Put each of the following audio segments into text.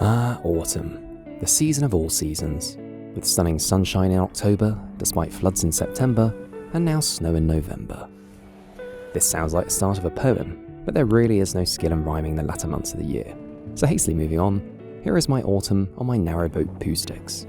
Autumn, the season of all seasons, with stunning sunshine in October, despite floods in September, and now snow in November. This sounds like the start of a poem, but there really is no skill in rhyming the latter months of the year. So hastily moving on, here is my autumn on my narrowboat Poo Sticks.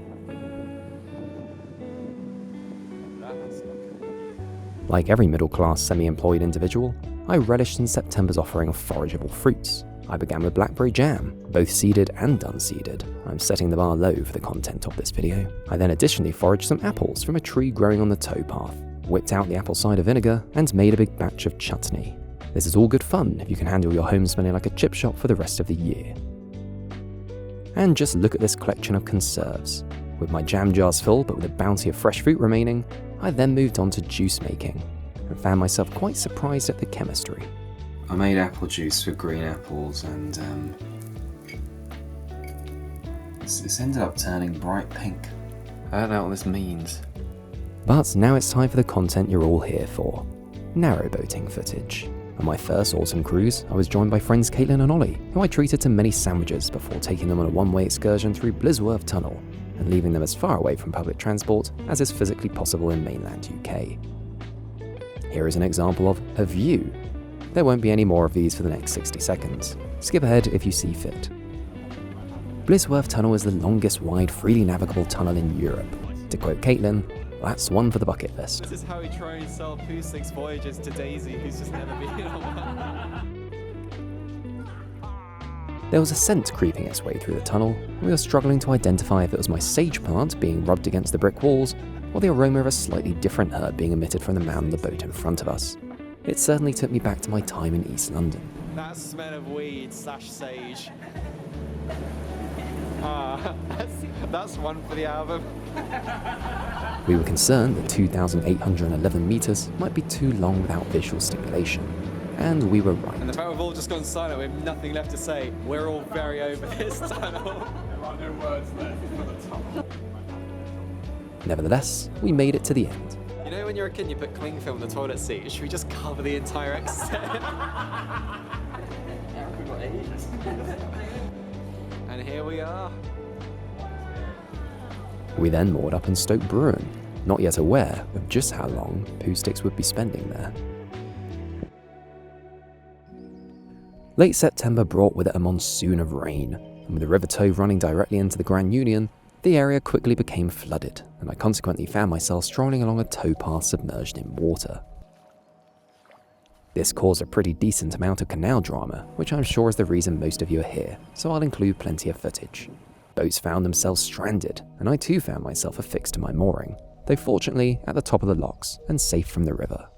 Like every middle-class semi-employed individual, I relished in September's offering of forageable fruits. I began with blackberry jam, both seeded and unseeded. I'm setting the bar low for the content of this video. I then additionally foraged some apples from a tree growing on the towpath, whipped out the apple cider vinegar, and made a big batch of chutney. This is all good fun if you can handle your home smelling like a chip shop for the rest of the year. And just look at this collection of conserves. With my jam jars full but with a bounty of fresh fruit remaining, I then moved on to juice making, and found myself quite surprised at the chemistry. I made apple juice for green apples and it's ended up turning bright pink. I don't know what this means. But now it's time for the content you're all here for, narrowboating footage. On my first autumn cruise, I was joined by friends Caitlin and Ollie, who I treated to many sandwiches before taking them on a one-way excursion through Blisworth Tunnel, and leaving them as far away from public transport as is physically possible in mainland UK. Here is an example of a view. There won't be any more of these for the next 60 seconds. Skip ahead if you see fit. Blisworth Tunnel is the longest wide freely navigable tunnel in Europe. To quote Caitlin, that's one for the bucket list. This is how we try and sell Poo Sticks voyages to Daisy, who's just never been on one. There was a scent creeping its way through the tunnel, and we were struggling to identify if it was my sage plant being rubbed against the brick walls, or the aroma of a slightly different herb being emitted from the man on the boat in front of us. It certainly took me back to my time in East London. That smell of weed / sage. That's one for the album. We were concerned that 2,811 metres might be too long without visual stimulation, and we were right. And the fact we've all just gone silent, we have nothing left to say. We're all very over this tunnel. There are no words left for the tunnel. Nevertheless, we made it to the end. You know when you're a kid and you put cling film in the toilet seat? Should we just cover the entire exit? And here we are. We then moored up in Stoke Bruin, not yet aware of just how long Poo Sticks would be spending there. Late September brought with it a monsoon of rain, and with the River Tove running directly into the Grand Union, the area quickly became flooded, and I consequently found myself strolling along a towpath submerged in water. This caused a pretty decent amount of canal drama, which I'm sure is the reason most of you are here, so I'll include plenty of footage. Boats found themselves stranded, and I too found myself affixed to my mooring, though fortunately at the top of the locks and safe from the river.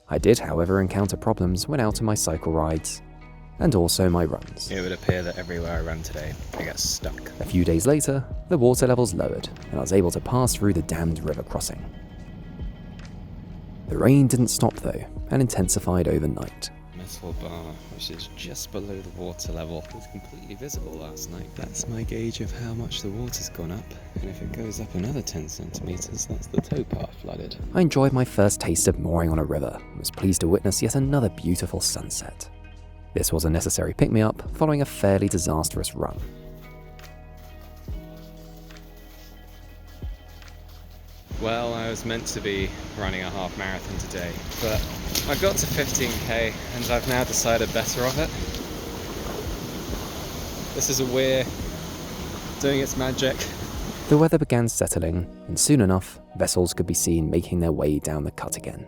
I did, however, encounter problems when out on my cycle rides, and also my runs. It would appear that everywhere I run today, I get stuck. A few days later, the water levels lowered, and I was able to pass through the dammed river crossing. The rain didn't stop though, and intensified overnight. Metal bar, which is just below the water level, was completely visible last night. That's my gauge of how much the water's gone up, and if it goes up another 10 centimetres, that's the towpath flooded. I enjoyed my first taste of mooring on a river, and was pleased to witness yet another beautiful sunset. This was a necessary pick-me-up following a fairly disastrous run. Well, I was meant to be running a half marathon today, but I got to 15k and I've now decided better of it. This is a weir doing its magic. The weather began settling, and soon enough, vessels could be seen making their way down the cut again.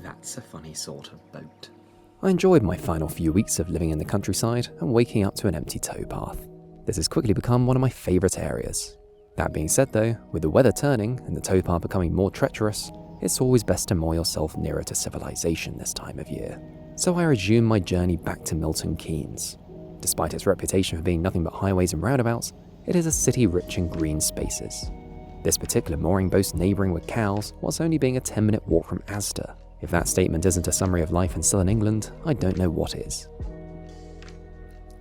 That's a funny sort of boat. I enjoyed my final few weeks of living in the countryside and waking up to an empty towpath. This has quickly become one of my favourite areas. That being said though, with the weather turning and the towpath becoming more treacherous, it's always best to moor yourself nearer to civilization this time of year. So I resumed my journey back to Milton Keynes. Despite its reputation for being nothing but highways and roundabouts, it is a city rich in green spaces. This particular mooring boasts neighbouring with Cowes, whilst only being a 10-minute walk from Asda. If that statement isn't a summary of life in southern England, I don't know what is.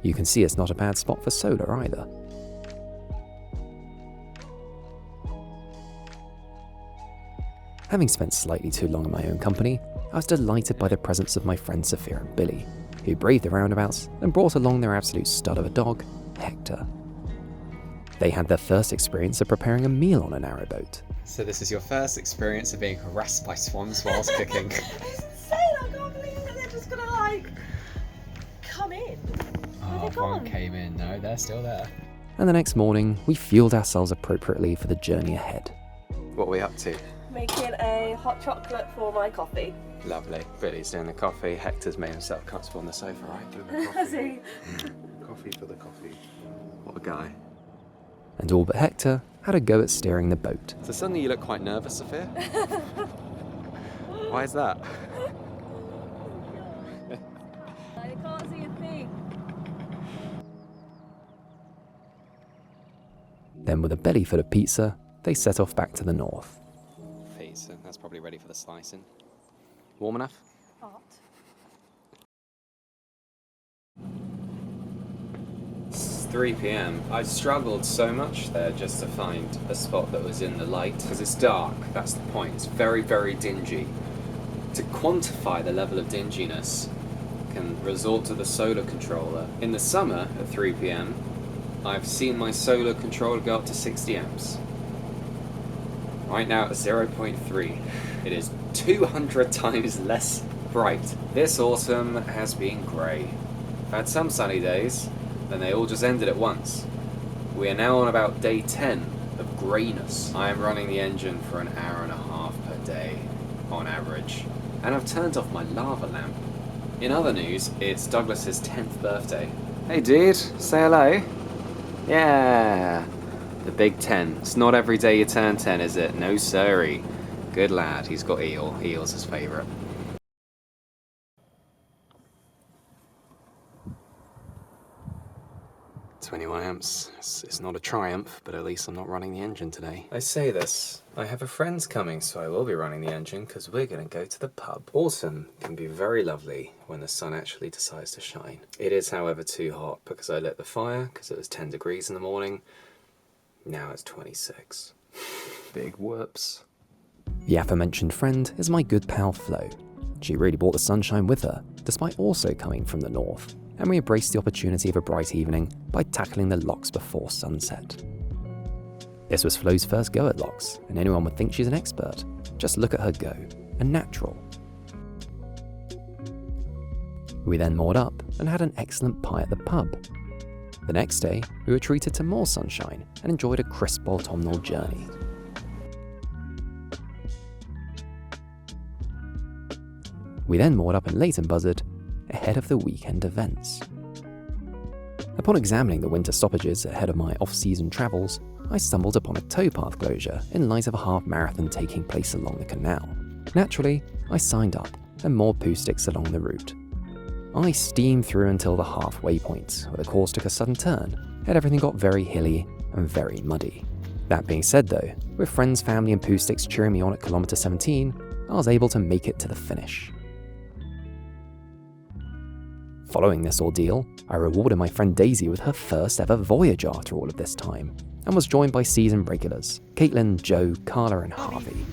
You can see it's not a bad spot for solar either. Having spent slightly too long in my own company, I was delighted by the presence of my friends Sophia and Billy, who braved the roundabouts and brought along their absolute stud of a dog, Hector. They had their first experience of preparing a meal on a narrowboat. So this is your first experience of being harassed by swans whilst cooking. It's insane, I can't believe that they're just gonna like come in. Where Oh, they one gone? came in. No, they're still there. And the next morning, we fueled ourselves appropriately for the journey ahead. What are we up to? Making a hot chocolate for my coffee. Lovely. Billy's doing the coffee. Hector's made himself comfortable on the sofa, right? See? Coffee for the coffee. What a guy. And all but Hector had a go at steering the boat. So suddenly you look quite nervous, Sophia. Why is that? I can't see a thing. Then with a belly full of pizza, they set off back to the north. Pizza. That's probably ready for the slicing. Warm enough? Hot. It's 3 p.m. I struggled so much there just to find a spot that was in the light. Because it's dark, that's the point. It's very, very dingy. To quantify the level of dinginess, you can resort to the solar controller. In the summer at 3 p.m, I've seen my solar controller go up to 60 amps. Right now it's 0.3. It is 200 times less bright. This autumn has been grey. I've had some sunny days, then they all just ended at once. We are now on about day 10 of greyness. I am running the engine for an hour and a half per day, on average. And I've turned off my lava lamp. In other news, it's Douglas's 10th birthday. Hey dude, say hello. Yeah. The big 10. It's not every day you turn 10, is it? No siree. Good lad, he's got eel. Eel's his favourite. "21 amps. It's not a triumph, but at least I'm not running the engine today." I say this. I have a friend's coming, so I will be running the engine because we're going to go to the pub. Autumn can be very lovely when the sun actually decides to shine. It is, however, too hot because I lit the fire because it was 10 degrees in the morning. Now it's 26. Big whoops. The aforementioned friend is my good pal Flo. She really brought the sunshine with her, despite also coming from the north, and we embraced the opportunity of a bright evening by tackling the locks before sunset. This was Flo's first go at locks, and anyone would think she's an expert. Just look at her go, a natural. We then moored up and had an excellent pie at the pub. The next day, we were treated to more sunshine and enjoyed a crisp autumnal journey. We then moored up in Leighton Buzzard ahead of the weekend events. Upon examining the winter stoppages ahead of my off-season travels, I stumbled upon a towpath closure in light of a half marathon taking place along the canal. Naturally, I signed up and moored poo sticks along the route. I steamed through until the halfway point, where the course took a sudden turn, and everything got very hilly and very muddy. That being said though, with friends, family and poo sticks cheering me on at kilometre 17, I was able to make it to the finish. Following this ordeal, I rewarded my friend Daisy with her first ever voyage after all of this time, and was joined by seasoned regulars, Caitlin, Joe, Carla and Harvey.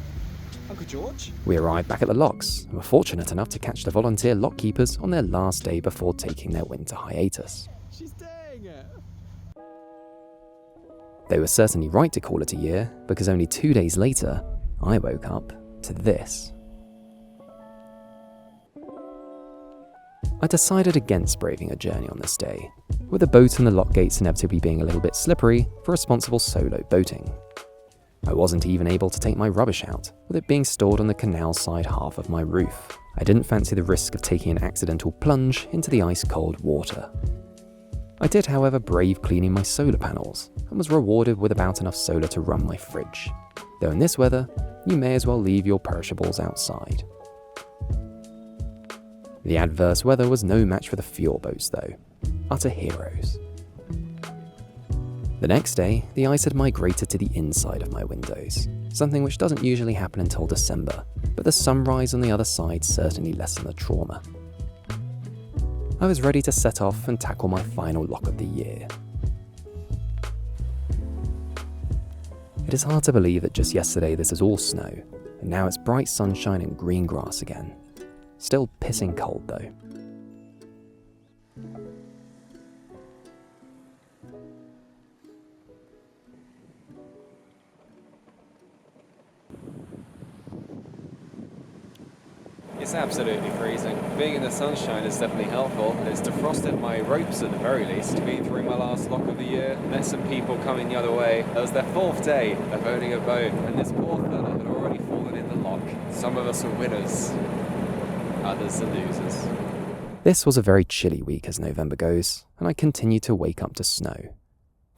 Uncle George? We arrived back at the locks, and were fortunate enough to catch the volunteer lock keepers on their last day before taking their winter hiatus. She's doing it. They were certainly right to call it a year, because only 2 days later, I woke up to this. I decided against braving a journey on this day, with the boat and the lock gates inevitably being a little bit slippery for responsible solo boating. I wasn't even able to take my rubbish out, with it being stored on the canal side half of my roof. I didn't fancy the risk of taking an accidental plunge into the ice-cold water. I did, however, brave cleaning my solar panels, and was rewarded with about enough solar to run my fridge. Though in this weather, you may as well leave your perishables outside. The adverse weather was no match for the fuel boats though. Utter heroes. The next day, the ice had migrated to the inside of my windows, something which doesn't usually happen until December, but the sunrise on the other side certainly lessened the trauma. I was ready to set off and tackle my final lock of the year. It is hard to believe that just yesterday this is all snow, and now it's bright sunshine and green grass again. Still pissing cold though. It's absolutely freezing. Being in the sunshine is definitely helpful. It's defrosted my ropes at the very least. Been through my last lock of the year. Met some people coming the other way. It was their 4th day of owning a boat, and this poor fella had already fallen in the lock. Some of us are winners, others are losers. This was a very chilly week as November goes, and I continued to wake up to snow.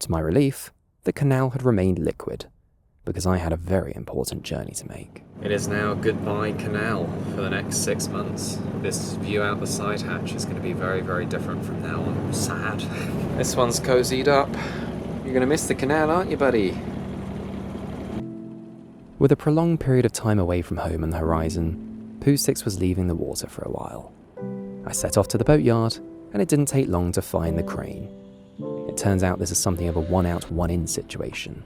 To my relief, the canal had remained liquid, because I had a very important journey to make. It is now goodbye canal for the next 6 months. This view out the side hatch is going to be very, very different from now on. Sad. This one's cozied up. You're going to miss the canal, aren't you, buddy? With a prolonged period of time away from home on the horizon, Pooh Sticks was leaving the water for a while. I set off to the boatyard, and it didn't take long to find the crane. It turns out this is something of a one-out, one-in situation.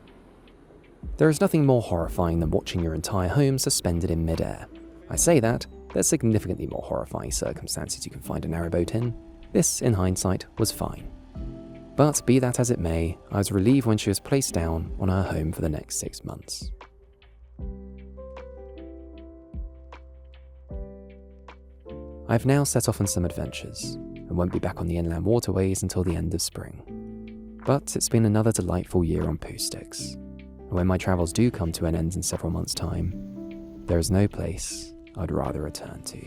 There is nothing more horrifying than watching your entire home suspended in midair. I say that, there's significantly more horrifying circumstances you can find a narrowboat in. This, in hindsight, was fine. But be that as it may, I was relieved when she was placed down on her home for the next 6 months. I've now set off on some adventures, and won't be back on the inland waterways until the end of spring. But it's been another delightful year on Pooh Sticks. And when my travels do come to an end in several months' time, there is no place I'd rather return to.